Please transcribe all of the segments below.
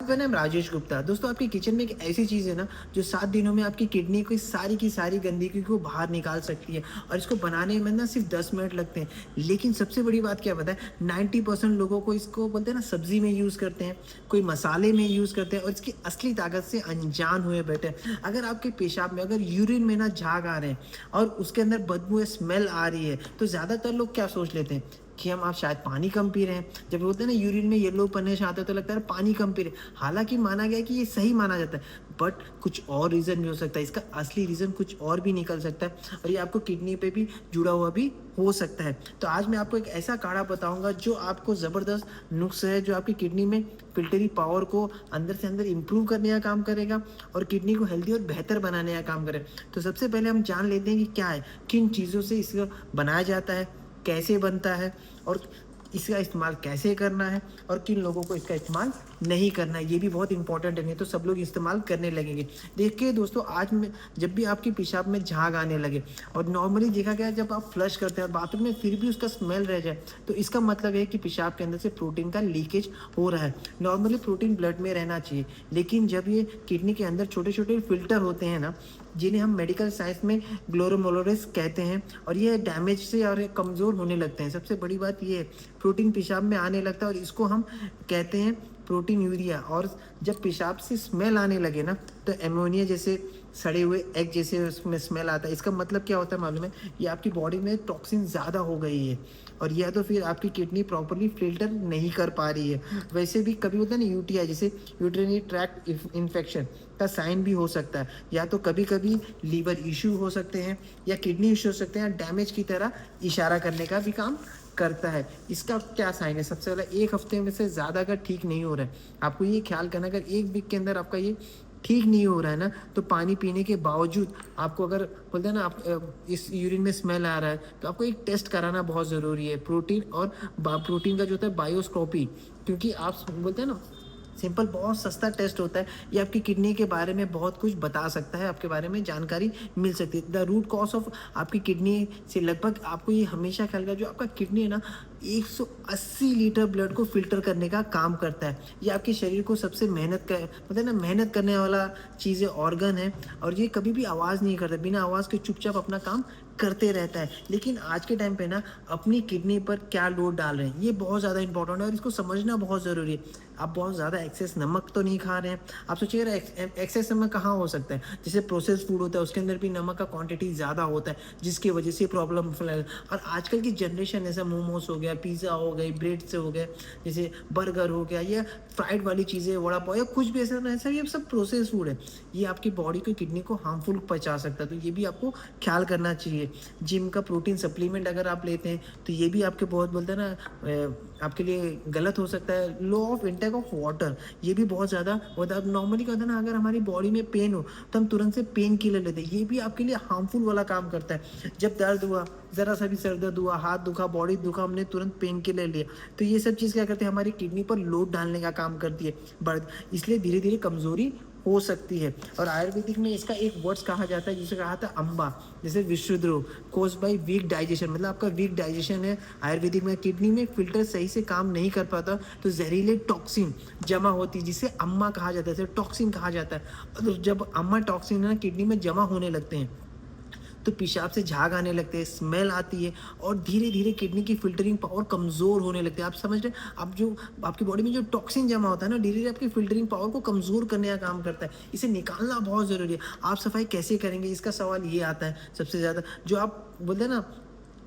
मेरा नाम राजेश गुप्ता। दोस्तों, आपकी किचन में एक ऐसी चीज़ है ना, जो 7 दिनों में आपकी किडनी की सारी गंदगी को बाहर निकाल सकती है और इसको बनाने में ना सिर्फ़ 10 मिनट लगते हैं। लेकिन सबसे बड़ी बात क्या पता है, 90% लोगों को इसको बोलते हैं ना सब्ज़ी में यूज़ करते हैं, कोई मसाले में यूज़ करते हैं और इसकी असली ताकत से अनजान हुए बैठे हैं। अगर आपके पेशाब में अगर यूरिन में ना झाग आ रहे हैं और उसके अंदर बदबू या स्मेल आ रही है, तो ज़्यादातर लोग क्या सोच लेते हैं कि हम आप शायद पानी कम पी रहे हैं। जब बोलते हैं ना यूरिन में येलोपनिश आता है तो लगता है पानी कम पी रहे हैं। हालाँकि माना गया है कि ये सही माना जाता है, बट कुछ और रीज़न भी हो सकता है। इसका असली रीज़न कुछ और भी निकल सकता है और ये आपको किडनी पे भी जुड़ा हुआ भी हो सकता है। तो आज मैं आपको एक ऐसा काढ़ा बताऊँगा जो आपको ज़बरदस्त नुस्ख़ा है, जो आपकी किडनी में फ़िल्टरिंग पावर को अंदर से अंदर इम्प्रूव करने का काम करेगा और किडनी को हेल्दी और बेहतर बनाने का काम करेगा। तो सबसे पहले हम जान लेते हैं कि क्या है, किन चीज़ों से इसको बनाया जाता है, कैसे बनता है और इसका इस्तेमाल कैसे करना है और किन लोगों को इसका इस्तेमाल नहीं करना है। ये भी बहुत इंपॉर्टेंट है, नहीं तो सब लोग इस्तेमाल करने लगेंगे। देखिए दोस्तों, आज में जब भी आपकी पेशाब में झाग आने लगे और नॉर्मली देखा गया है जब आप फ्लश करते हैं और बाथरूम में फिर भी उसका स्मेल रह जाए, तो इसका मतलब है कि पेशाब के अंदर से प्रोटीन का लीकेज हो रहा है। नॉर्मली प्रोटीन ब्लड में रहना चाहिए, लेकिन जब ये किडनी के अंदर छोटे छोटे फिल्टर होते हैं ना, जिन्हें हम मेडिकल साइंस में ग्लोमेरुलस कहते हैं, और ये डैमेज से और ये कमज़ोर होने लगते हैं। सबसे बड़ी बात ये है, प्रोटीन पेशाब में आने लगता है और इसको हम कहते हैं प्रोटीन यूरिया। और जब पेशाब से स्मेल आने लगे ना, तो एमोनिया जैसे सड़े हुए एग जैसे उसमें स्मेल आता है। इसका मतलब क्या होता है मालूम है, ये आपकी बॉडी में टॉक्सिन ज़्यादा हो गई है और या तो फिर आपकी किडनी प्रॉपर्ली फिल्टर नहीं कर पा रही है। वैसे भी कभी होता है ना यूटीआई, जैसे यूट्रिनरी ट्रैक्ट इन्फेक्शन का साइन भी हो सकता है, या तो कभी कभी लीवर इशू हो सकते हैं या किडनी इशू हो सकते हैं, डैमेज की तरह इशारा करने का भी काम करता है। इसका क्या साइन है, सबसे पहले 1 हफ्ते में से ज़्यादा अगर ठीक नहीं हो रहा है, आपको ये ख्याल करना, अगर 1 वीक के अंदर आपका ये ठीक नहीं हो रहा है ना, तो पानी पीने के बावजूद आपको अगर बोलते हैं ना आप इस यूरिन में स्मेल आ रहा है, तो आपको एक टेस्ट कराना बहुत ज़रूरी है, प्रोटीन और प्रोटीन का जो होता है बायोस्कोपी। क्योंकि आप बोलते हैं ना, सिंपल बहुत सस्ता टेस्ट होता है, ये आपकी किडनी के बारे में बहुत कुछ बता सकता है, आपके बारे में जानकारी मिल सकती है। द रूट कॉज ऑफ आपकी किडनी से लगभग आपको ये हमेशा ख्याल रखना, जो आपका किडनी है ना, 180 लीटर ब्लड को फिल्टर करने का काम करता है। ये आपके शरीर को सबसे मतलब ना मेहनत करने वाला चीज़ है, ऑर्गन है, और ये कभी भी आवाज़ नहीं करता, बिना आवाज़ के चुपचाप अपना काम करते रहता है। लेकिन आज के टाइम पे ना अपनी किडनी पर क्या लोड डाल रहे हैं, ये बहुत ज़्यादा इंपॉर्टेंट है और इसको समझना बहुत ज़रूरी है। आप बहुत ज़्यादा एक्सेस नमक तो नहीं खा रहे हैं। आप सोचिएगा एक्सेस नमक कहाँ हो सकता है, जैसे प्रोसेस फूड होता है उसके अंदर भी नमक का क्वांटिटी ज़्यादा होता है, जिसकी वजह से प्रॉब्लम फैल। और आजकल की जनरेशन ऐसा मोमोस हो गया, पिज़्ज़ा हो गई, ब्रेड से हो गया, जैसे बर्गर हो गया, या फ्राइड वाली चीज़ें, वड़ा पाव या कुछ भी ऐसा ना, ऐसा ये सब प्रोसेस फूड है। ये आपकी बॉडी को, किडनी को हार्मफुल पहुँचा सकता है, तो ये भी आपको ख्याल करना चाहिए। जिम का प्रोटीन सप्लीमेंट अगर आप लेते हैं, तो ये भी आपके बहुत बोलते हैं ना आपके लिए गलत हो सकता है। लो ऑफ इंटेक ऑफ वाटर, ये भी बहुत ज़्यादा होता है। नॉर्मली क्या होता है ना, अगर हमारी बॉडी में पेन हो तो हम तुरंत से पेन किलर लेते हैं, ये भी आपके लिए हार्मफुल वाला काम करता है। जब दर्द हुआ, ज़रा सा भी सर दर्द हुआ, हाथ दुखा, बॉडी दुखा, हमने तुरंत पेन किलर लिया, तो ये सब चीज़ क्या करते हैं, हमारी किडनी पर लोड डालने का काम करती है, बढ़ इसलिए धीरे धीरे कमज़ोरी हो सकती है। और आयुर्वेदिक में इसका एक वर्ड्स कहा जाता है, जिसे कहा था अम्बा, जैसे विशुद्रोग कोज बाई वीक डाइजेशन, मतलब आपका वीक डाइजेशन है। आयुर्वेदिक में किडनी में फिल्टर सही से काम नहीं कर पाता, तो जहरीले टॉक्सिन जमा होती है, जिसे अम्मा कहा जाता है, टॉक्सिन कहा जाता है। और जब अम्मा टॉक्सिन है ना किडनी में जमा होने लगते हैं, तो पेशाब से झाग आने लगते हैं, स्मेल आती है और धीरे धीरे किडनी की फिल्टरिंग पावर कमज़ोर होने लगती है। आप समझ रहे हैं, आप जो आपकी बॉडी में जो टॉक्सिन जमा होता है ना, धीरे धीरे आपकी फिल्टरिंग पावर को कमज़ोर करने का काम करता है। इसे निकालना बहुत ज़रूरी है। आप सफाई कैसे करेंगे, इसका सवाल ये आता है सबसे ज़्यादा। जो आप बोलते हैं ना,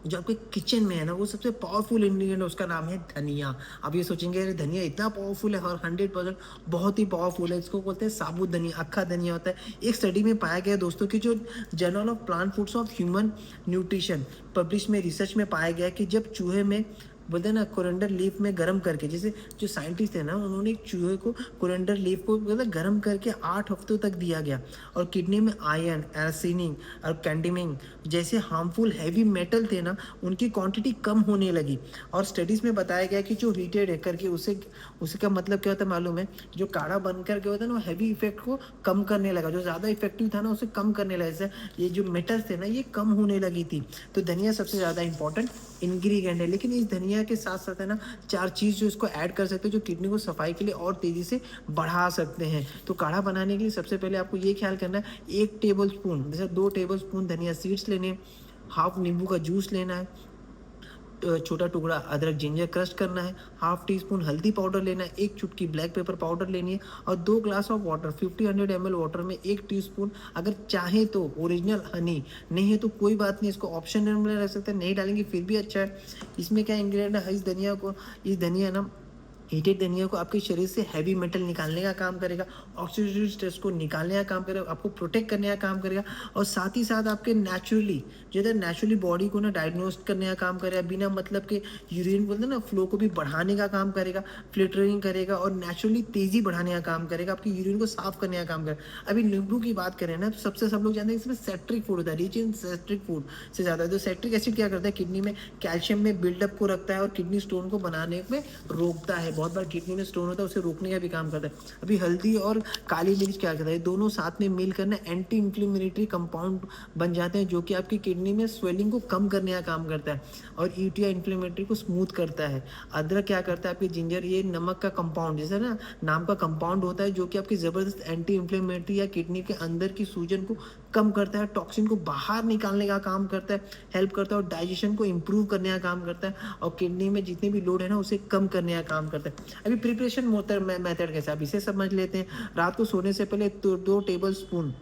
जो आपके किचन में है ना, वो सबसे पावरफुल इंग्रेडिएंट है, उसका नाम है धनिया। आप ये सोचेंगे अरे धनिया इतना पावरफुल है, और 100% बहुत ही पावरफुल है। इसको बोलते हैं साबुत धनिया, अक्खा धनिया होता है। एक स्टडी में पाया गया दोस्तों कि जो journal of plant foods of human nutrition publish में रिसर्च में पाया गया कि जब चूहे में बोलते हैं ना कोरिएंडर लीफ में गर्म करके, जैसे जो साइंटिस्ट है ना, उन्होंने एक चूहे को कोरिएंडर लीफ को मतलब गर्म करके 8 हफ्तों तक दिया गया, और किडनी में आयरन, आर्सेनिक और कैडमियम जैसे हार्मफुल हैवी मेटल थे ना, उनकी क्वांटिटी कम होने लगी। और स्टडीज़ में बताया गया कि जो हीटेड है करके उसे का मतलब क्या होता है मालूम है, जो काढ़ा बन करके होता है ना, वो हैवी इफेक्ट को कम करने लगा, जो ज़्यादा इफेक्टिव था ना उसे कम करने लगा। ये जो मेटल्स थे ना, ये कम होने लगी थी। तो धनिया सबसे ज़्यादा इंपॉर्टेंट इंग्रीडिएंट है, लेकिन इस धनिया के साथ साथ है ना 4 चीज़ जो इसको ऐड कर सकते हैं जो किडनी को सफाई के लिए और तेज़ी से बढ़ा सकते हैं। तो काढ़ा बनाने के लिए सबसे पहले आपको ये ख्याल करना है, 1 टेबलस्पून जैसे 2 टेबलस्पून धनिया सीड्स लेने हैं, हाफ नींबू का जूस लेना है, छोटा टुकड़ा अदरक जिंजर क्रश करना है, हाफ टी स्पून हल्दी पाउडर लेना है, 1 चुटकी ब्लैक पेपर पाउडर लेनी है और 2 glass of water 50-100 ml water में 1 टीस्पून, अगर चाहे तो ओरिजिनल हनी, नहीं है तो कोई बात नहीं, इसको ऑप्शनल में रख सकते हैं, नहीं डालेंगे फिर भी अच्छा है। इसमें क्या इंग्रेडिएंट है, इस धनिया ना हीटेड धनिया को आपके शरीर से हैवी मेटल निकालने का काम करेगा, ऑक्सीडेटिव स्ट्रेस को निकालने का काम करेगा, आपको प्रोटेक्ट करने का काम करेगा और साथ ही साथ आपके नेचुरली बॉडी को ना डायग्नोस्ट करने का काम करेगा, बिना मतलब के यूरिन बोलते हैं ना फ्लो को भी बढ़ाने का काम करेगा, फिल्टरिंग करेगा और नेचुरली तेज़ी बढ़ाने का काम करेगा, आपकी यूरिन को साफ करने का काम करेगा। अभी नींबू की बात करें ना तो सबसे सब लोग जानते हैं इसमें सेट्रिक फूड होता है, रिच इन सेट्रिक फूड से ज़्यादा। तो सेट्रिक एसिड क्या करता है, किडनी में कैल्शियम में बिल्डअप को रखता है और किडनी स्टोन को बनाने में रोकता है। बहुत बार किडनी में स्टोन होता है उसे रोकने का भी काम करता है। अभी हल्दी और काली मिर्च क्या करता है, दोनों साथ में मिलकर ना एंटी इन्फ्लेमेटरी कंपाउंड बन जाते हैं जो कि आपकी किडनी में स्वेलिंग को कम करने का काम करता है और यूटिया इन्फ्लेमेटरी को स्मूथ करता है। अदरक क्या करता है, आपके जिंजर ये नमक का कंपाउंड जैसे ना नाम का कंपाउंड होता है जो कि आपकी ज़बरदस्त एंटी इन्फ्लेमेटरी या किडनी के अंदर की सूजन को कम करता है, टॉक्सिन को बाहर निकालने का काम करता है, हेल्प करता है और डाइजेशन को इम्प्रूव करने का काम करता है और किडनी में जितने भी लोड है ना उसे कम करने का काम करता है। अभी प्रिपरेशन मेथड कैसा, अब इसे समझ लेते हैं। रात को सोने से पहले 2 टेबल स्पून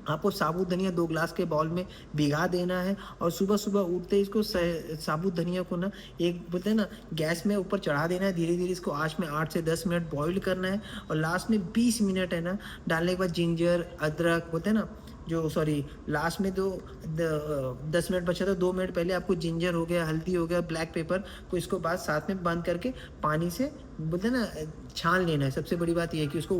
आपको साबुत धनिया 2 ग्लास के बाउल में भिगा देना है और सुबह सुबह उठते ही इसको साबुत धनिया को ना एक बोलते हैं ना गैस में ऊपर चढ़ा देना है, धीरे धीरे इसको आँच में 8 से 10 मिनट बॉईल करना है और लास्ट में 20 मिनट है ना डालने के बाद जिंजर अदरक बोलते हैं ना लास्ट में 10 मिनट बचा था, 2 मिनट पहले आपको जिंजर हो गया, हल्दी हो गया, ब्लैक पेपर को इसको बाद साथ में बंद करके पानी से बोलते हैं ना छान लेना है। सबसे बड़ी बात यह है कि उसको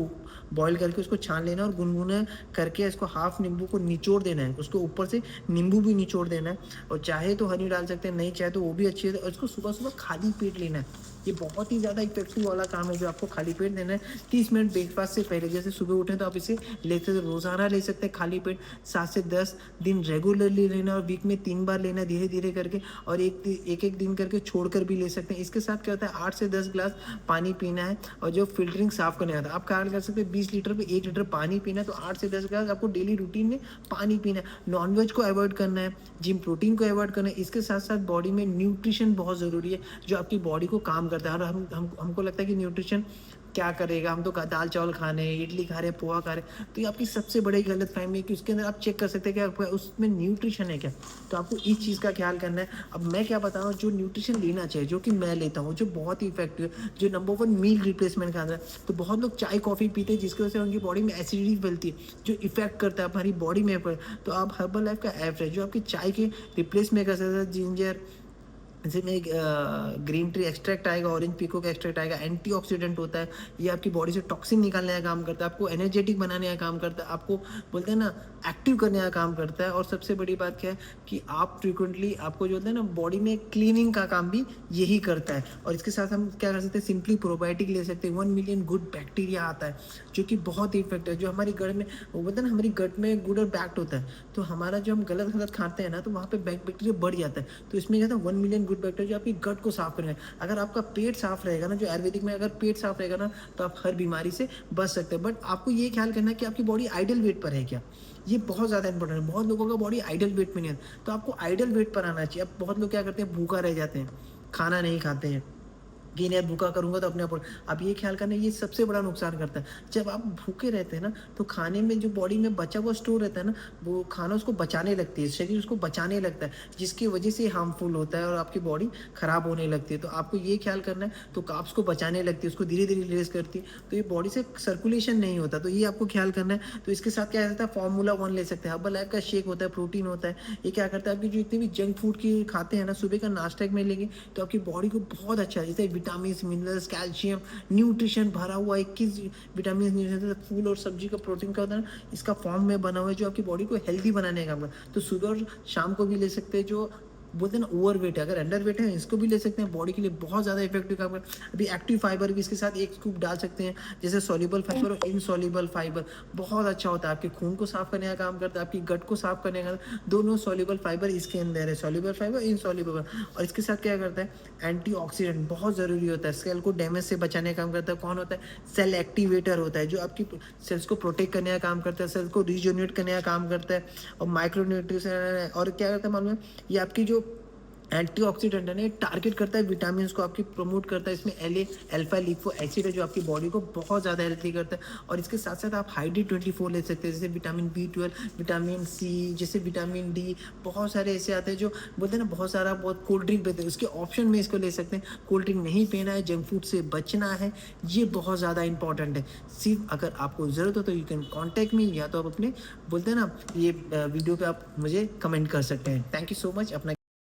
बॉईल करके उसको छान लेना है और गुनगुना करके इसको हाफ नींबू को निचोड़ देना है, उसको ऊपर से नींबू भी निचोड़ देना है और चाहे तो हनी डाल सकते हैं, नहीं चाहे तो वो भी अच्छी है। और इसको सुबह सुबह खाली पेट लेना है, ये बहुत ही ज़्यादा इफेक्टिव वाला काम है जो आपको खाली पेट देना है 30 मिनट ब्रेकफास्ट से पहले। जैसे सुबह उठें तो आप इसे लेते रोज़ाना ले सकते हैं खाली पेट, 7 से 10 दिन रेगुलरली लेना और वीक में 3 बार लेना धीरे धीरे करके और एक दिन करके छोड़कर भी ले सकते हैं। इसके साथ क्या होता है 8 से 10 ग्लास पानी पीना है और जो फिल्टरिंग साफ करने आता है आप क्या कर सकते हैं 20 लीटर पे 1 लीटर पानी पीना है, तो 8 से 10 ग्लास आपको डेली रूटीन में पानी पीना है। नॉनवेज को अवॉइड करना है, जिम प्रोटीन को अवॉइड करना है। इसके साथ साथ बॉडी में न्यूट्रिशन बहुत ज़रूरी है जो आपकी बॉडी को काम करता है और हमको लगता है कि न्यूट्रिशन क्या करेगा, हम तो दाल चावल खाने इडली खा रहे हैं पोहा खा रहे हैं, तो ये आपकी सबसे बड़ी गलत फहमी है कि उसके अंदर आप चेक कर सकते हैं कि आपका उसमें न्यूट्रिशन है क्या। तो आपको इस चीज़ का ख्याल करना है। अब मैं क्या बता रहा हूँ जो न्यूट्रिशन लेना चाहिए जो कि मैं लेता हूँ जो बहुत ही इफेक्टिव है, जो नंबर 1 मील रिप्लेसमेंट का अंदर है। तो बहुत लोग चाय कॉफ़ी पीते हैं जिसकी वजह से उनकी बॉडी में एसिडिटी फैलती है जो इफेक्ट करता है हमारी बॉडी में। तो आप हर्बल लाइफ का ऐप है जो आपकी चाय के रिप्लेस में कर सकते हैं। जिंजर जैसे में ग्रीन टी एक्सट्रैक्ट आएगा, ऑरेंज पीको का एक्सट्रैक्ट आएगा, एंटीऑक्सीडेंट होता है, ये आपकी बॉडी से टॉक्सिन निकालने का काम करता है, आपको एनर्जेटिक बनाने का काम करता है, आपको बोलते हैं ना एक्टिव करने का काम करता है। और सबसे बड़ी बात क्या है कि आप फ्रिक्वेंटली आपको जो होता है ना बॉडी में क्लीनिंग का काम भी यही करता है। और इसके साथ हम क्या कर सकते हैं सिंपली प्रोबायोटिक ले सकते हैं। 1 मिलियन गुड बैक्टीरिया आता है जो कि बहुत ही इफेक्टिव है, जो हमारी गट में वो बोलते हैं ना हमारी गट में गुड और बैड होता है, तो हमारा जो हम गलत खाते हैं ना तो वहाँ पे बैक्टीरिया बढ़ जाता है। तो इसमें क्या था 1 मिलियन गुड बैक्टीरिया जो आपकी गट को साफ करेंगे। अगर आपका पेट साफ रहेगा ना, जो आयुर्वेदिक में अगर पेट साफ रहेगा ना तो आप हर बीमारी से बच सकते हैं। बट आपको ये ख्याल करना है कि आपकी बॉडी आइडल वेट पर है क्या, ये बहुत ज़्यादा इंपॉर्टेंट है। बहुत लोगों का बॉडी आइडल वेट में नहीं है, तो आपको आइडल वेट पर आना चाहिए। अब बहुत लोग क्या करते हैं भूखा रह जाते हैं, खाना नहीं खाते हैं कि नहीं भूखा करूंगा तो अपने आप। अब ये ख्याल करना ये सबसे बड़ा नुकसान करता है। जब आप भूखे रहते हैं ना तो खाने में जो बॉडी में बचा हुआ स्टोर रहता है ना वो खाना उसको बचाने लगती है, शरीर उसको बचाने लगता है जिसकी वजह से हार्मफुल होता है और आपकी बॉडी खराब होने लगती है। तो आपको ये ख्याल करना है, तो कार्ब्स को बचाने लगती है, उसको धीरे धीरे रिलीज करती है, तो ये बॉडी से सर्कुलेशन नहीं होता, तो ये आपको ख्याल करना है। तो इसके साथ क्या रहता है फार्मूला 1 ले सकते हैं, हर्बल लाइफ का शेक होता है, प्रोटीन होता है। ये क्या करता है आपकी जो इतने भी जंक फूड की खाते हैं ना सुबह का नाश्ता में लेंगे तो आपकी बॉडी को बहुत अच्छा है, जैसे विटामिन मिनरल्स कैल्शियम न्यूट्रिशन भरा हुआ 21 विटामिन फूल और सब्जी का प्रोटीन का होता है ना इसका फॉर्म में बना हुआ है जो आपकी बॉडी को हेल्दी बनाने का काम है। तो सुबह और शाम को भी ले सकते हैं, जो बोलते हैं ना ओवरवेट है, अगर अंडर वेट है इसको भी ले सकते हैं, बॉडी के लिए बहुत ज़्यादा इफेक्टिव काम कर। अभी एक्टिव फाइबर भी इसके साथ एक स्कूप डाल सकते हैं, जैसे सॉल्युबल फाइबर और इनसॉल्युबल फाइबर बहुत अच्छा होता है, आपके खून को साफ करने का काम करता है, आपकी गट को साफ करने का, दोनों सॉल्युबल फाइबर इसके अंदर है, सॉल्युबल फाइबर इनसॉल्युबल। और इसके साथ क्या करता है, एंटीऑक्सीडेंट बहुत ज़रूरी होता है, सेल को डैमेज से बचाने का काम करता है। कौन होता है, सेल एक्टिवेटर होता है, जो आपकी सेल्स को प्रोटेक्ट करने का काम करता है, सेल्स को रीजनरेट करने का काम करता है। और माइक्रोन्यूट्रिशन और क्या करता है मालूम है, ये आपकी जो एंटीऑक्सीडेंट है ना, टारगेट करता है विटामिन को, आपकी प्रमोट करता है। इसमें एल अल्फा लिपो एसिड है, जो आपकी बॉडी को बहुत ज़्यादा हेल्थी करता है। और इसके साथ साथ आप हाइड्रेट 24 ले सकते हैं, जैसे विटामिन B12, विटामिन सी, जैसे विटामिन डी, बहुत सारे ऐसे आते हैं जो बोलते हैं ना, बहुत सारा बहुत कोल्ड ड्रिंक पीते हैं, उसके ऑप्शन में इसको ले सकते हैं। कोल्ड ड्रिंक नहीं पीना है, जंक फूड से बचना है, ये बहुत ज़्यादा इंपॉर्टेंट है। सिर्फ अगर आपको ज़रूरत हो तो यू कैन कॉन्टैक्ट मी, या तो आप अपने बोलते हैं ना ये वीडियो पे आप मुझे कमेंट कर सकते हैं। Thank you so much. अपना